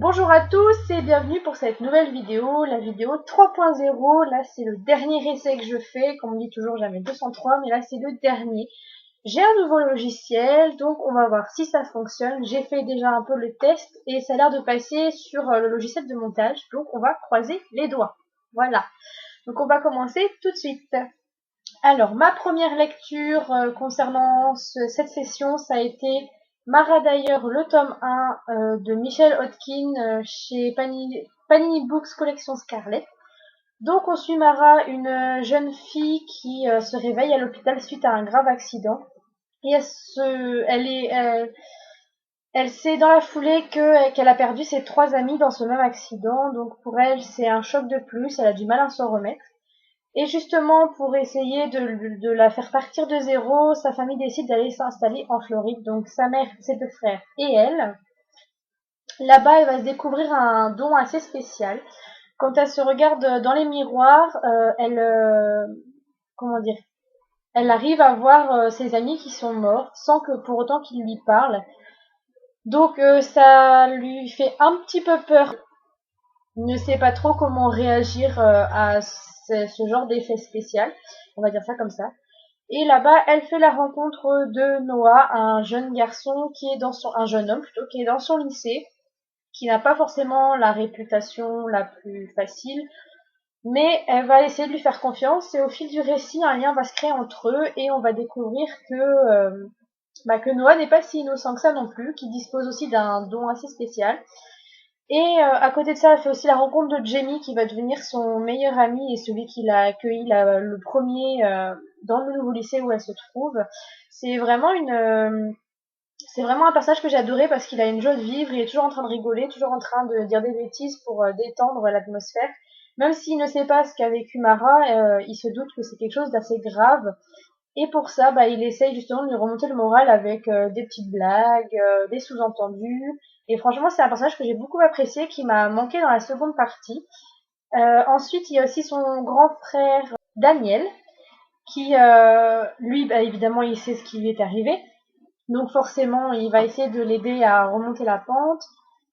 Bonjour à tous et bienvenue pour cette nouvelle vidéo, la vidéo 3.0. Là c'est le dernier essai que je fais, comme on dit toujours jamais 203, mais là c'est le dernier. J'ai un nouveau logiciel, donc on va voir si ça fonctionne. J'ai fait déjà un peu le test et ça a l'air de passer sur le logiciel de montage, donc on va croiser les doigts. Voilà, donc on va commencer tout de suite. Alors, ma première lecture concernant cette session, ça a été Mara d'ailleurs, le tome 1 de Michel Hodkin chez Panini Books Collection Scarlet. Donc, on suit Mara, une jeune fille qui se réveille à l'hôpital suite à un grave accident. Et elle sait dans la foulée qu'elle a perdu ses 3 amis dans ce même accident. Donc, pour elle, c'est un choc de plus. Elle a du mal à s'en remettre. Et justement, pour essayer de la faire partir de zéro, sa famille décide d'aller s'installer en Floride. Donc sa mère, ses 2 frères et elle. Là-bas, elle va se découvrir un don assez spécial. Quand elle se regarde dans les miroirs, comment dire, elle arrive à voir ses amis qui sont morts, sans que pour autant qu'ils lui parlent. Donc ça lui fait un petit peu peur. Elle ne sait pas trop comment réagir à ce genre d'effet spécial. On va dire ça comme ça. Et là-bas, elle fait la rencontre de Noah, un jeune garçon un jeune homme plutôt, qui est dans son lycée, qui n'a pas forcément la réputation la plus facile, mais elle va essayer de lui faire confiance et au fil du récit, un lien va se créer entre eux et on va découvrir que Noah n'est pas si innocent que ça non plus, qu'il dispose aussi d'un don assez spécial. Et à côté de ça, elle fait aussi la rencontre de Jamie qui va devenir son meilleur ami et celui qui l'a accueilli le premier dans le nouveau lycée où elle se trouve. C'est vraiment c'est vraiment un personnage que j'ai adoré parce qu'il a une joie de vivre, il est toujours en train de rigoler, toujours en train de dire des bêtises pour détendre l'atmosphère. Même s'il ne sait pas ce qu'a vécu Mara, il se doute que c'est quelque chose d'assez grave. Et pour ça, il essaye justement de lui remonter le moral avec des petites blagues, des sous-entendus. Et franchement, c'est un personnage que j'ai beaucoup apprécié, qui m'a manqué dans la seconde partie. Ensuite, il y a aussi son grand frère Daniel, qui, lui, évidemment, il sait ce qui lui est arrivé. Donc forcément, il va essayer de l'aider à remonter la pente.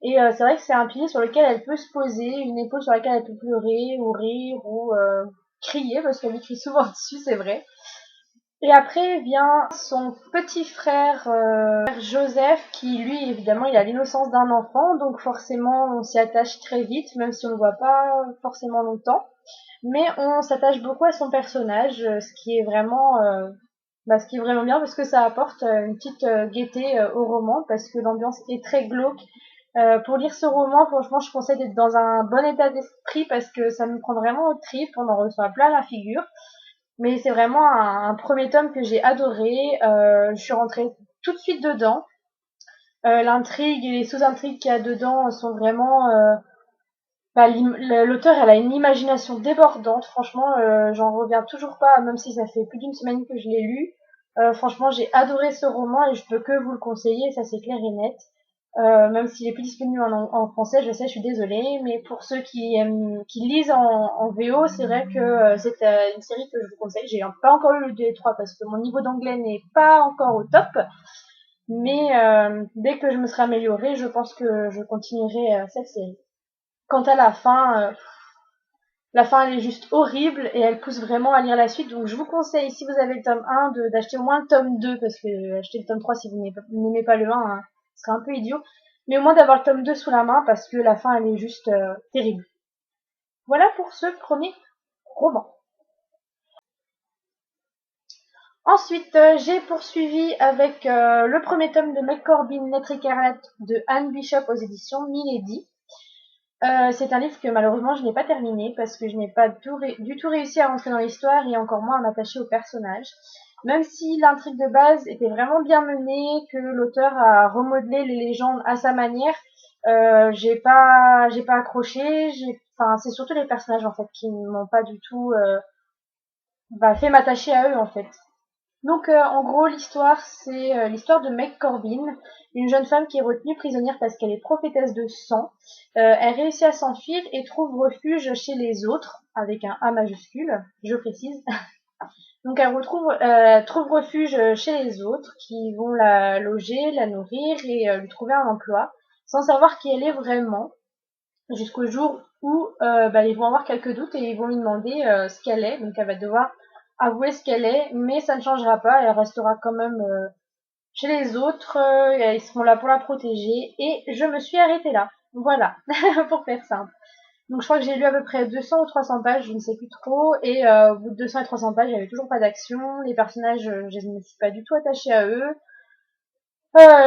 Et c'est vrai que c'est un pilier sur lequel elle peut se poser, une épaule sur laquelle elle peut pleurer, ou rire, ou crier, parce qu'elle lui crie souvent dessus, c'est vrai. Et après vient son petit frère Joseph qui lui évidemment il a l'innocence d'un enfant donc forcément on s'y attache très vite même si on ne le voit pas forcément longtemps mais on s'attache beaucoup à son personnage ce qui est vraiment bien parce que ça apporte une petite gaieté au roman parce que l'ambiance est très glauque. Pour lire ce roman franchement je conseille d'être dans un bon état d'esprit parce que ça me prend vraiment au trip, on en reçoit plein la figure. Mais c'est vraiment un premier tome que j'ai adoré. Je suis rentrée tout de suite dedans. L'intrigue et les sous-intrigues qu'il y a dedans sont vraiment... l'auteur, elle a une imagination débordante. Franchement, j'en reviens toujours pas, même si ça fait plus d'une semaine que je l'ai lu. Franchement, j'ai adoré ce roman et je peux que vous le conseiller, ça c'est clair et net. Même s'il est plus disponible en français, je sais, je suis désolée, mais pour ceux qui lisent en VO, c'est vrai que c'est une série que je vous conseille. J'ai pas encore lu le 2 et 3 parce que mon niveau d'anglais n'est pas encore au top, mais dès que je me serai améliorée, je pense que je continuerai cette série. Quant à la fin elle est juste horrible et elle pousse vraiment à lire la suite, donc je vous conseille, si vous avez le tome 1, d'acheter au moins le tome 2, parce que acheter le tome 3 si vous n'aimez pas le 1, hein, ce serait un peu idiot, mais au moins d'avoir le tome 2 sous la main, parce que la fin elle est juste terrible. Voilà pour ce premier roman. Ensuite, j'ai poursuivi avec le premier tome de McCorbin, Lettre écarlate de Anne Bishop aux éditions Milady. C'est un livre que malheureusement je n'ai pas terminé parce que je n'ai pas du tout réussi à rentrer dans l'histoire et encore moins à m'attacher au personnage. Même si l'intrigue de base était vraiment bien menée, que l'auteur a remodelé les légendes à sa manière, j'ai pas accroché. Enfin, c'est surtout les personnages en fait qui ne m'ont pas du tout fait m'attacher à eux en fait. Donc en gros l'histoire c'est l'histoire de Meg Corbin, une jeune femme qui est retenue prisonnière parce qu'elle est prophétesse de sang. Elle réussit à s'enfuir et trouve refuge chez les autres, avec un A majuscule, je précise. Donc elle trouve refuge chez les autres qui vont la loger, la nourrir et lui trouver un emploi, sans savoir qui elle est vraiment. jusqu'au jour où ils vont avoir quelques doutes et ils vont lui demander ce qu'elle est. Donc elle va devoir avouer ce qu'elle est, mais ça ne changera pas, elle restera quand même chez les autres, ils seront là pour la protéger, et je me suis arrêtée là. Voilà, pour faire simple. Donc je crois que j'ai lu à peu près 200 ou 300 pages, je ne sais plus trop, et au bout de 200 et 300 pages, il n'y avait toujours pas d'action, les personnages, je ne me suis pas du tout attachée à eux.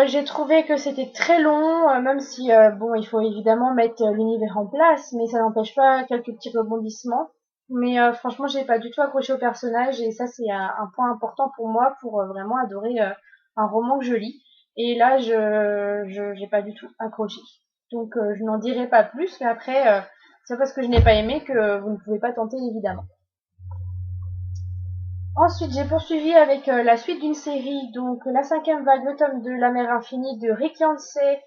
J'ai trouvé que c'était très long, même si bon, il faut évidemment mettre l'univers en place, mais ça n'empêche pas quelques petits rebondissements. Mais franchement, j'ai pas du tout accroché au personnage et ça c'est un point important pour moi pour vraiment adorer un roman que je lis. Et là, je j'ai pas du tout accroché. Donc je n'en dirai pas plus, mais après c'est parce que je n'ai pas aimé que vous ne pouvez pas tenter évidemment. Ensuite, j'ai poursuivi avec la suite d'une série, donc la cinquième vague, le tome de La mer infinie de Rick Yancey,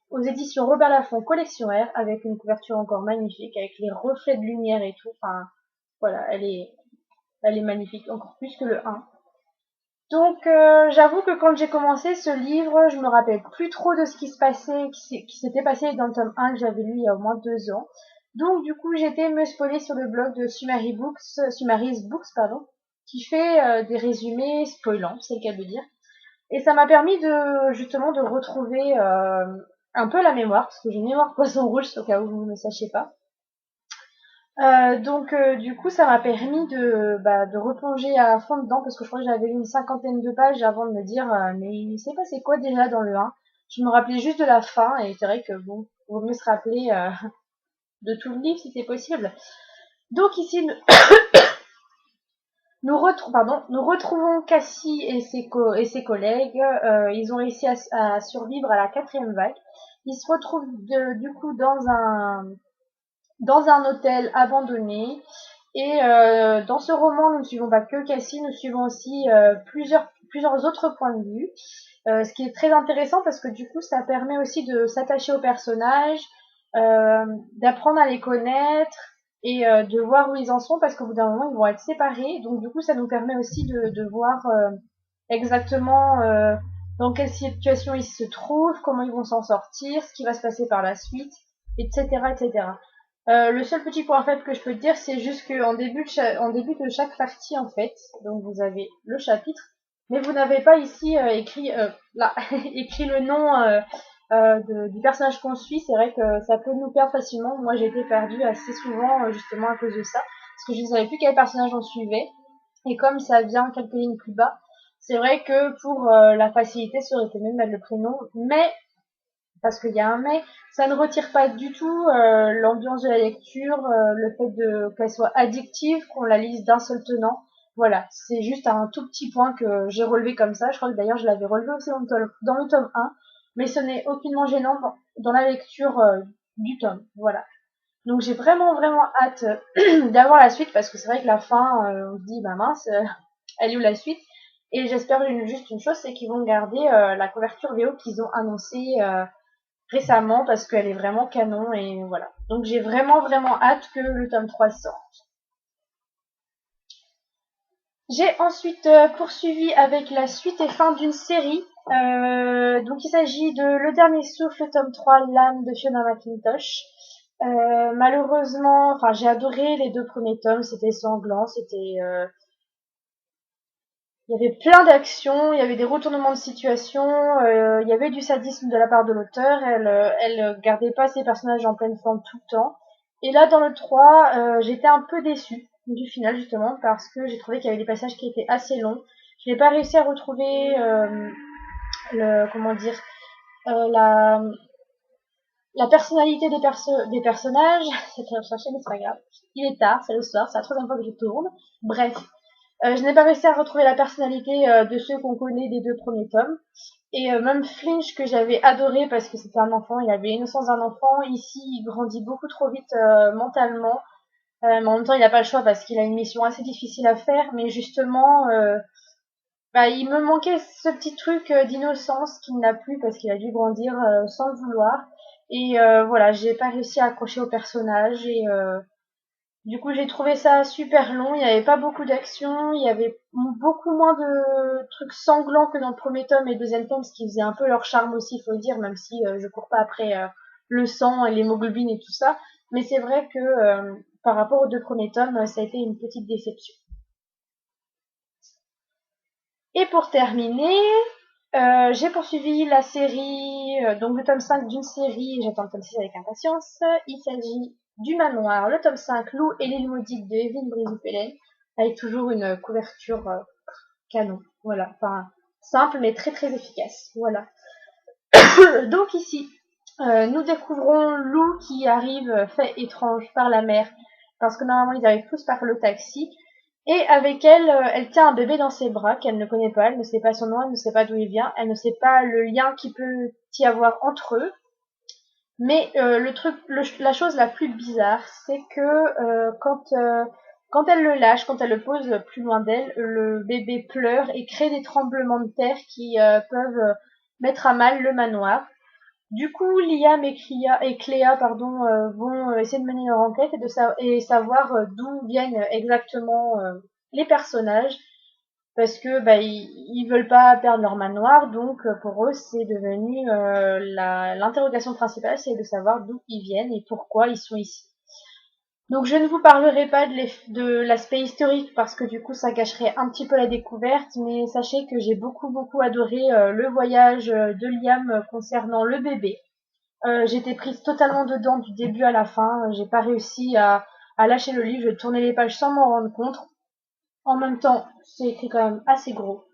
aux éditions Robert Laffont Collection R, avec une couverture encore magnifique, avec les reflets de lumière et tout. Enfin, voilà, elle est magnifique, encore plus que le 1. Donc, j'avoue que quand j'ai commencé ce livre, je me rappelle plus trop de ce qui se passait, qui s'était passé dans le tome 1 que j'avais lu il y a au moins 2 ans. Donc, du coup, j'étais me spoiler sur le blog de Sumaris Books, pardon, qui fait des résumés spoilants, c'est le cas de dire. Et ça m'a permis justement, de retrouver un peu la mémoire, parce que j'ai une mémoire poisson rouge, au cas où vous ne le sachiez pas. Donc du coup, ça m'a permis de replonger à fond dedans parce que je crois que j'avais lu une cinquantaine de pages avant de me dire mais il s'est passé quoi déjà dans le 1. Je me rappelais juste de la fin et c'est vrai que bon, il vaut mieux se rappeler de tout le livre si c'est possible. Donc ici, nous retrouvons Cassie et ses collègues. Ils ont réussi à survivre à la quatrième vague. Ils se retrouvent du coup dans un hôtel abandonné. Et dans ce roman, nous ne suivons pas que Cassie, nous suivons aussi plusieurs autres points de vue. Ce qui est très intéressant parce que du coup, ça permet aussi de s'attacher aux personnages, d'apprendre à les connaître et de voir où ils en sont parce qu'au bout d'un moment, ils vont être séparés. Donc du coup, ça nous permet aussi de voir exactement dans quelle situation ils se trouvent, comment ils vont s'en sortir, ce qui va se passer par la suite, etc., etc. Le seul petit point faible que je peux te dire, c'est juste qu'en en début de chaque partie, en fait, donc vous avez le chapitre, mais vous n'avez pas ici écrit là écrit le nom du personnage qu'on suit. C'est vrai que ça peut nous perdre facilement. Moi, j'ai été perdue assez souvent justement à cause de ça, parce que je ne savais plus quel personnage on suivait. Et comme ça vient quelques lignes plus bas, c'est vrai que pour la facilité, ça aurait été mieux de mettre le prénom, mais parce qu'il y a un mais, ça ne retire pas du tout l'ambiance de la lecture, le fait qu'elle soit addictive, qu'on la lise d'un seul tenant. Voilà, c'est juste un tout petit point que j'ai relevé comme ça. Je crois que d'ailleurs je l'avais relevé aussi dans le tome 1, mais ce n'est aucunement gênant dans la lecture du tome. Voilà. Donc j'ai vraiment vraiment hâte d'avoir la suite parce que c'est vrai que la fin, on se dit bah mince, elle est où la suite? Et j'espère juste une chose, c'est qu'ils vont garder la couverture VO qu'ils ont annoncée récemment parce qu'elle est vraiment canon et voilà. Donc j'ai vraiment vraiment hâte que le tome 3 sorte. J'ai ensuite poursuivi avec la suite et fin d'une série. Donc il s'agit de Le Dernier Souffle, tome 3, L'âme de Fiona McIntosh. Malheureusement, enfin j'ai adoré les deux premiers tomes, c'était sanglant, il y avait plein d'actions, il y avait des retournements de situation, il y avait du sadisme de la part de l'auteur, elle gardait pas ses personnages en pleine forme tout le temps. Et là, dans le 3, j'étais un peu déçue du final, justement, parce que j'ai trouvé qu'il y avait des passages qui étaient assez longs. Je n'ai pas réussi à retrouver comment dire, la personnalité des personnages. C'est très recherché, mais c'est pas grave. Il est tard, c'est le soir, c'est la troisième fois que je tourne. Bref, je n'ai pas réussi à retrouver la personnalité de ceux qu'on connaît des deux premiers tomes. Et même Flinch, que j'avais adoré parce que c'était un enfant, il avait l'innocence d'un enfant. Ici, il grandit beaucoup trop vite mentalement. Mais en même temps, il n'a pas le choix parce qu'il a une mission assez difficile à faire. Mais justement, il me manquait ce petit truc d'innocence qu'il n'a plus parce qu'il a dû grandir sans le vouloir. Et voilà, j'ai pas réussi à accrocher au personnage et du coup, j'ai trouvé ça super long. Il n'y avait pas beaucoup d'action. Il y avait beaucoup moins de trucs sanglants que dans le premier tome et le deuxième tome, ce qui faisait un peu leur charme aussi, il faut le dire, même si je cours pas après le sang et l'hémoglobine et tout ça. Mais c'est vrai que par rapport aux 2 premiers tomes, ça a été une petite déception. Et pour terminer, j'ai poursuivi la série, donc le tome 5 d'une série, j'attends le tome 6 avec impatience. Il s'agit du Manoir, le tome 5, Lou et l'île maudite de Evelyne Brézoupelen, avec toujours une couverture canon. Voilà, enfin simple mais très très efficace. Voilà. Donc ici, nous découvrons Lou qui arrive fait étrange par la mer, parce que normalement ils arrivent tous par le taxi. Et avec elle, elle tient un bébé dans ses bras qu'elle ne connaît pas, elle ne sait pas son nom, elle ne sait pas d'où il vient, elle ne sait pas le lien qui peut y avoir entre eux. Mais la chose la plus bizarre, c'est que quand elle le lâche, quand elle le pose plus loin d'elle, le bébé pleure et crée des tremblements de terre qui peuvent mettre à mal le manoir. Du coup, Liam et Cléa vont essayer de mener leur enquête et savoir d'où viennent exactement les personnages, parce que ils veulent pas perdre leur manoir, donc pour eux c'est devenu l'interrogation principale, c'est de savoir d'où ils viennent et pourquoi ils sont ici. Donc je ne vous parlerai pas de l'aspect historique parce que du coup ça gâcherait un petit peu la découverte, mais sachez que j'ai beaucoup adoré le voyage de Liam concernant le bébé. J'étais prise totalement dedans du début à la fin. J'ai pas réussi à lâcher le livre. Je tournais les pages sans m'en rendre compte. En même temps, c'est écrit quand même assez gros,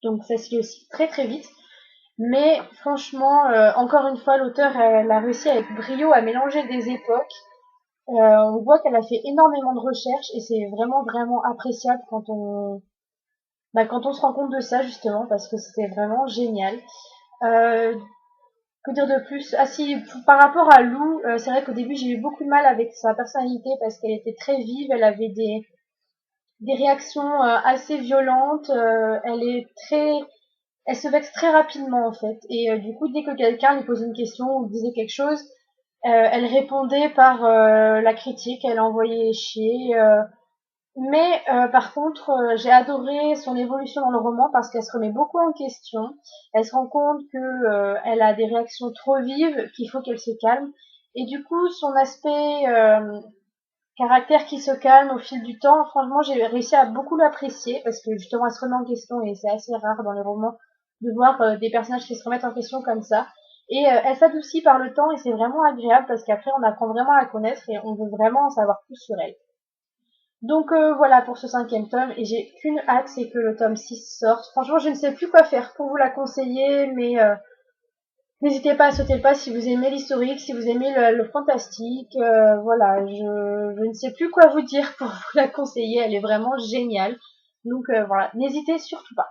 donc ça se lit aussi très vite. Mais franchement, encore une fois, l'auteur elle a réussi avec brio à mélanger des époques. On voit qu'elle a fait énormément de recherches et c'est vraiment appréciable quand on se rend compte de ça justement parce que c'était vraiment génial. Euh, Que dire de plus? Ah si, par rapport à Lou, c'est vrai qu'au début j'ai eu beaucoup de mal avec sa personnalité parce qu'elle était très vive, elle avait des réactions assez violentes, elle se vexe très rapidement en fait. Et du coup, dès que quelqu'un lui posait une question ou disait quelque chose, elle répondait par la critique, elle envoyait chier. Mais par contre, j'ai adoré son évolution dans le roman parce qu'elle se remet beaucoup en question. Elle se rend compte que elle a des réactions trop vives, qu'il faut qu'elle se calme. Et du coup, son aspect caractère qui se calme au fil du temps, franchement, j'ai réussi à beaucoup l'apprécier parce que justement, elle se remet en question et c'est assez rare dans les romans de voir des personnages qui se remettent en question comme ça. Et elle s'adoucit par le temps et c'est vraiment agréable parce qu'après, on apprend vraiment à la connaître et on veut vraiment en savoir plus sur elle. Donc voilà pour ce 5e tome et j'ai qu'une hâte, c'est que le tome 6 sorte. Franchement, je ne sais plus quoi faire pour vous la conseiller, mais n'hésitez pas à sauter le pas si vous aimez l'historique, si vous aimez le fantastique. Voilà, je ne sais plus quoi vous dire pour vous la conseiller, elle est vraiment géniale. Donc voilà, n'hésitez surtout pas.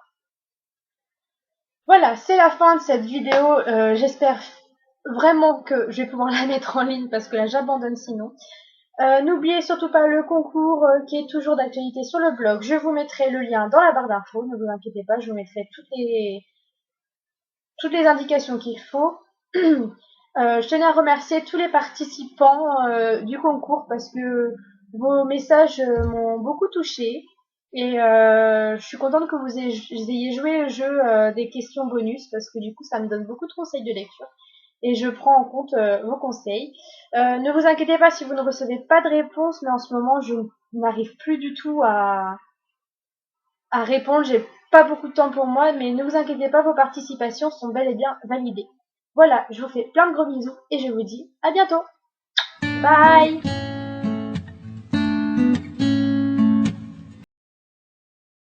Voilà, c'est la fin de cette vidéo. J'espère vraiment que je vais pouvoir la mettre en ligne parce que là j'abandonne sinon. N'oubliez surtout pas le concours qui est toujours d'actualité sur le blog. Je vous mettrai le lien dans la barre d'infos. Ne vous inquiétez pas, je vous mettrai toutes les indications qu'il faut. Je tenais à remercier tous les participants du concours parce que vos messages m'ont beaucoup touchée. Et je suis contente que vous ayez joué le jeu des questions bonus parce que du coup ça me donne beaucoup de conseils de lecture et je prends en compte vos conseils. Ne vous inquiétez pas si vous ne recevez pas de réponse, mais en ce moment je n'arrive plus du tout à répondre. J'ai pas beaucoup de temps pour moi, mais ne vous inquiétez pas, vos participations sont bel et bien validées. Voilà, je vous fais plein de gros bisous et je vous dis à bientôt. Bye!